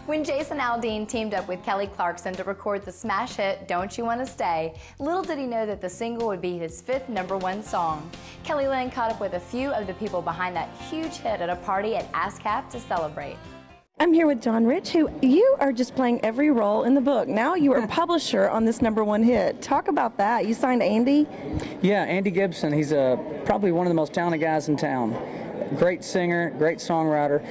When Jason Aldean teamed up with Kelly Clarkson to record the smash hit Don't You Want to Stay, little did he know that the single would be his 5th #1 song. Kelly Lynn caught up with a few of the people behind that huge hit at a party at ASCAP to celebrate. I'm here with John Rich, who you are just playing every role in the book. Now you are a publisher on this #1 hit. Talk about that. You signed Andy? Yeah, Andy Gibson. He's probably one of the most talented guys in town. Great singer, great songwriter.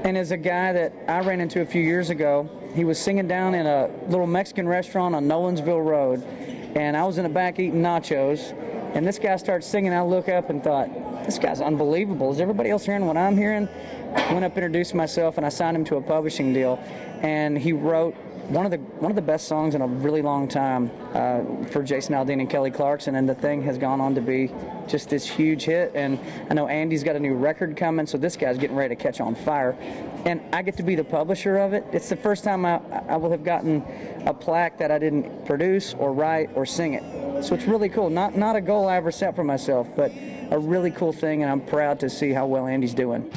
And as a guy that I ran into a few years ago, he was singing down in a little Mexican restaurant on Nolensville Road. And I was in the back eating nachos. And this guy started singing. I look up and thought, this guy's unbelievable. Is everybody else hearing what I'm hearing? I went up, introduced myself, and I signed him to a publishing deal. And he wrote one of the best songs in a really long time for Jason Aldean and Kelly Clarkson, and the thing has gone on to be just this huge hit. And I know Andy's got a new record coming, so this guy's getting ready to catch on fire. And I get to be the publisher of it. It's the first time I will have gotten a plaque that I didn't produce or write or sing it. So it's really cool. Not a goal I ever set for myself, but a really cool thing, and I'm proud to see how well Andy's doing.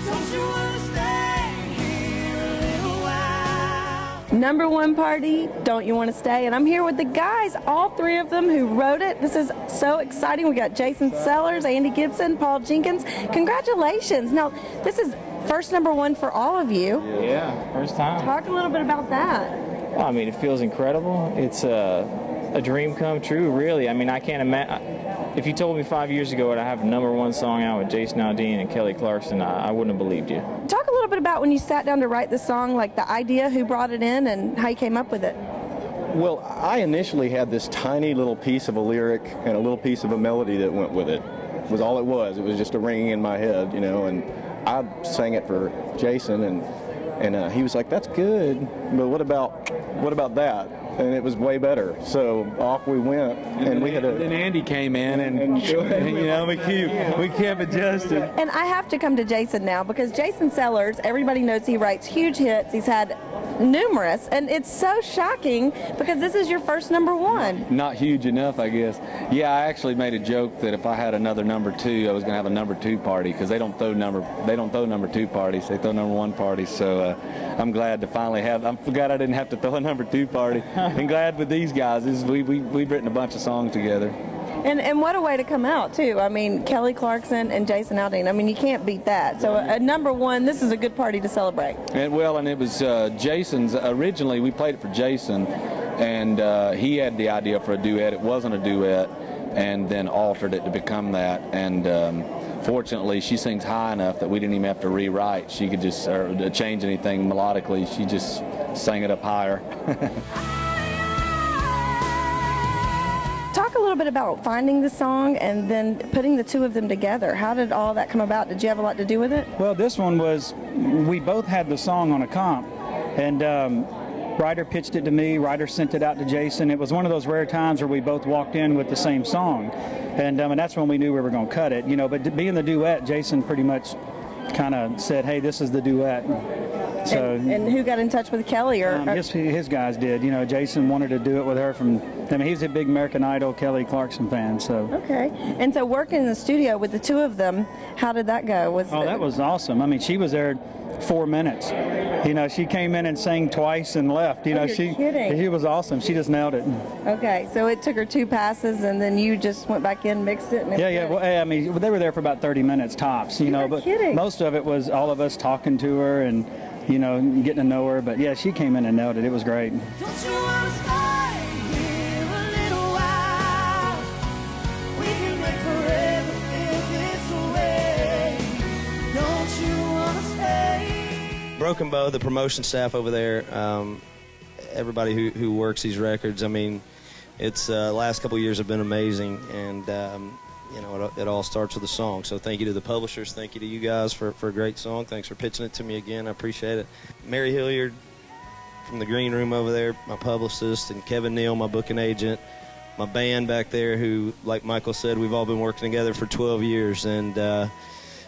Don't you wanna stay here a little while? #1 party, Don't You Want to Stay? And I'm here with the guys, all 3 of them who wrote it. This is so exciting. We got Jason Sellers, Andy Gibson, Paul Jenkins. Congratulations. Now, this is first #1 for all of you. Yeah, first time. Talk a little bit about that. Well, I mean, it feels incredible. It's a dream come true, really. I mean, I can't imagine. If you told me 5 years ago I'd have a #1 song out with Jason Aldean and Kelly Clarkson, I wouldn't have believed you. Talk a little bit about when you sat down to write the song, like the idea, who brought it in, and how you came up with it. Well, I initially had this tiny little piece of a lyric and a little piece of a melody that went with it. It was all it was. It was just a ringing in my head, you know, and I sang it for Jason, and he was like, "That's good, but what about that?" And it was way better. So off we went, and we had a. Then Andy came in, and you know, we kept adjusting. And I have to come to Jason now, because Jason Sellers, everybody knows he writes huge hits. He's had numerous, and it's so shocking because this is your first #1. Not huge enough, I guess. Yeah, I actually made a joke that if I had another #2, I was going to have a #2 party, because they don't throw #2 parties. They throw #1 parties. So I'm glad to finally have. I'm glad I didn't have to throw a #2 party. And glad with these guys. We've written a bunch of songs together. And what a way to come out, too. I mean, Kelly Clarkson and Jason Aldean. I mean, you can't beat that. So a #1, this is a good party to celebrate. And it was Jason's. Originally, we played it for Jason, and he had the idea for a duet. It wasn't a duet, and then altered it to become that. And fortunately, she sings high enough that we didn't even have to rewrite. She could just change anything melodically. She just sang it up higher. Talk a little bit about finding the song and then putting the 2 of them together. How did all that come about? Did you have a lot to do with it? Well, this one was, we both had the song on a comp, and Ryder pitched it to me, Ryder sent it out to Jason. It was one of those rare times where we both walked in with the same song, and that's when we knew we were going to cut it. You know, but being the duet, Jason pretty much kind of said, "Hey, this is the duet." So, and who got in touch with Kelly? His guys did. You know, Jason wanted to do it with her he's a big American Idol Kelly Clarkson fan. So okay. And so working in the studio with the 2 of them, how did that go? That was awesome. I mean, she was there 4 minutes. You know, she came in and sang twice and left. You know, she was awesome. She just nailed it. Okay, so it took her 2 passes, and then you just went back in, mixed it, and yeah. Well, I mean, they were there for about 30 minutes tops. You know, but kidding. Most of it was all of us talking to her and, you know, getting to know her. But yeah, she came in and nailed it. It was great. Don't you wanna stay here a little while? We can make forever feel this way. Don't you wanna stay? Broken Bow, the promotion staff over there, everybody who works these records, I mean, it's last couple of years have been amazing, and you know, it all starts with a song. So thank you to the publishers, thank you to you guys for a great song. Thanks for pitching it to me again. I appreciate it. Mary Hilliard from the green room over there, my publicist, and Kevin Neal, my booking agent, my band back there, who, like Michael said, we've all been working together for 12 years, and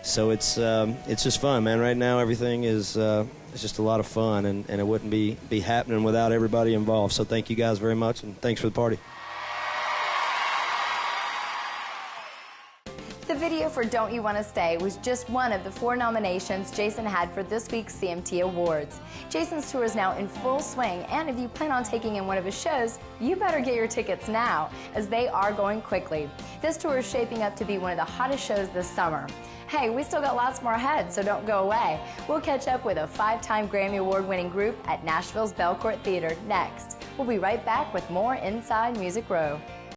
so it's just fun, man. Right now, everything is it's just a lot of fun, and it wouldn't be happening without everybody involved. So thank you guys very much, and thanks for the party. The video for Don't You Want to Stay was just one of the 4 nominations Jason had for this week's CMT Awards. Jason's tour is now in full swing, and if you plan on taking in one of his shows, you better get your tickets now, as they are going quickly. This tour is shaping up to be one of the hottest shows this summer. Hey, we still got lots more ahead, so don't go away. We'll catch up with a 5-time Grammy Award-winning group at Nashville's Belcourt Theater next. We'll be right back with more Inside Music Row.